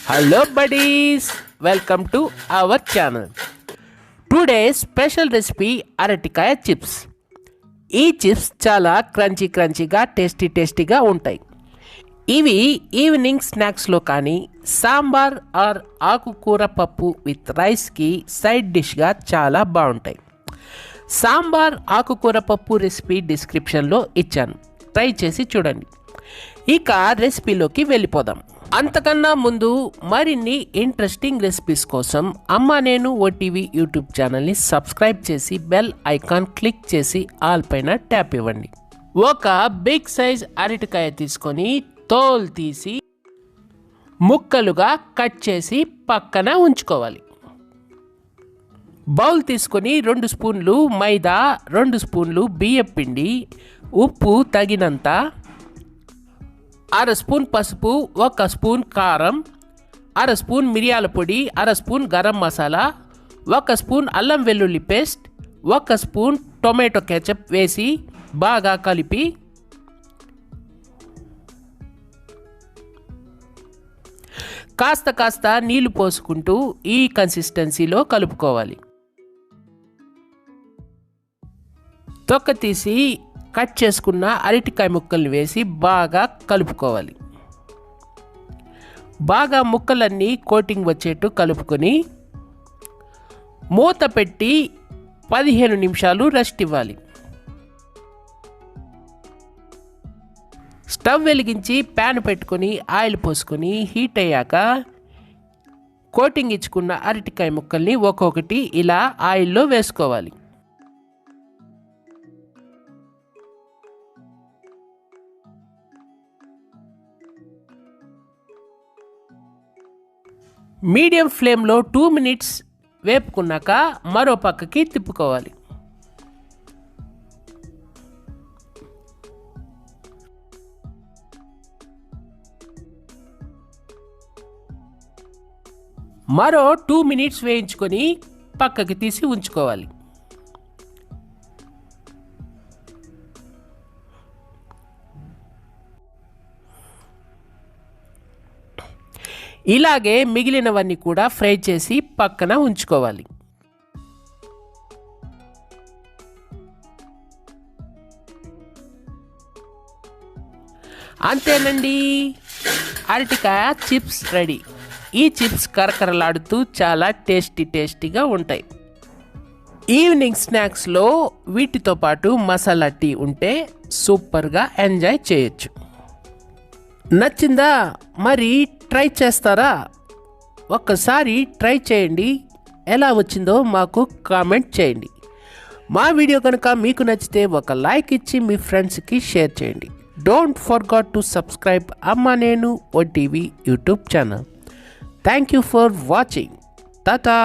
Hello buddies, welcome to our channel. Today's special recipe Aratikaya chips. ఈ chips చాలా క్రంచీగా టేస్టీగా ఉంటాయి. ఇవి ఈవినింగ్ స్నాక్స్లో కానీ సాంబార్ ఆర్ ఆకుకూర పప్పు విత్ రైస్కి సైడ్ డిష్గా చాలా బాగుంటాయి. సాంబార్ ఆకుకూర పప్పు రెసిపీ డిస్క్రిప్షన్లో ఇచ్చాను, ట్రై చేసి చూడండి. ఇక రెసిపీలోకి వెళ్ళిపోదాం. అంతకన్నా ముందు మరిన్ని ఇంట్రెస్టింగ్ రెసిపీస్ కోసం అమ్మ నేను ఓటీవీ యూట్యూబ్ ఛానల్ని సబ్స్క్రైబ్ చేసి బెల్ ఐకాన్ క్లిక్ చేసి ఆల్ పైన ట్యాప్ ఇవ్వండి. ఒక బిగ్ సైజ్ అరటికాయ తీసుకొని తోలు తీసి ముక్కలుగా కట్ చేసి పక్కన ఉంచుకోవాలి. బౌల్ తీసుకొని 2 స్పూన్లు మైదా, 2 స్పూన్లు బియ్యం పిండి, ఉప్పు తగినంత, 1/2 స్పూన్ పసుపు, 1 స్పూన్ కారం, 1/2 స్పూన్ మిరియాల పొడి, 1/2 స్పూన్ గరం మసాలా, 1 స్పూన్ అల్లం వెల్లుల్లి పేస్ట్, 1 స్పూన్ టొమాటో కెచప్ వేసి బాగా కలిపి కాస్త నీళ్లు పోసుకుంటూ ఈ కన్సిస్టెన్సీలో కలుపుకోవాలి. తొక్క తీసి కట్ చేసుకున్న అరటికాయ ముక్కల్ని వేసి బాగా కలుపుకోవాలి. బాగా ముక్కలన్నీ కోటింగ్ వచ్చేట్టు కలుపుకొని మూత పెట్టి 15 నిమిషాలు రెస్ట్ ఇవ్వాలి. స్టవ్ వెలిగించి ప్యాన్ పెట్టుకొని ఆయిల్ పోసుకొని హీట్ అయ్యాక కోటింగ్ ఇచ్చుకున్న అరటికాయ ముక్కల్ని ఒక్కొక్కటి ఇలా ఆయిల్లో వేసుకోవాలి. మీడియం ఫ్లేమ్లో 2 మినిట్స్ వేపుకున్నాక మరో పక్కకి తిప్పుకోవాలి. మరో 2 మినిట్స్ వేయించుకొని పక్కకి తీసి ఉంచుకోవాలి. ఇలాగే మిగిలినవన్నీ కూడా ఫ్రై చేసి పక్కన ఉంచుకోవాలి. అంతేనండి, అరటికాయ చిప్స్ రెడీ. ఈ చిప్స్ కరకరలాడుతూ చాలా టేస్టీగా ఉంటాయి. ఈవినింగ్ స్నాక్స్లో వీటితో పాటు మసాలా టీ ఉంటే సూపర్గా ఎంజాయ్ చేయొచ్చు. నచ్చిందా? మరి ట్రై చేస్తారా? ఒక్కసారి ట్రై చేయండి, ఎలా వచ్చిందో మాకు కామెంట్ చేయండి. మా వీడియో కనుక మీకు నచ్చితే ఒక లైక్ ఇచ్చి మీ ఫ్రెండ్స్కి షేర్ చేయండి. డోంట్ ఫర్గెట్ టు సబ్స్క్రైబ్ అమ్మ నేను OTV YouTube channel. Thank you for watching. Tata.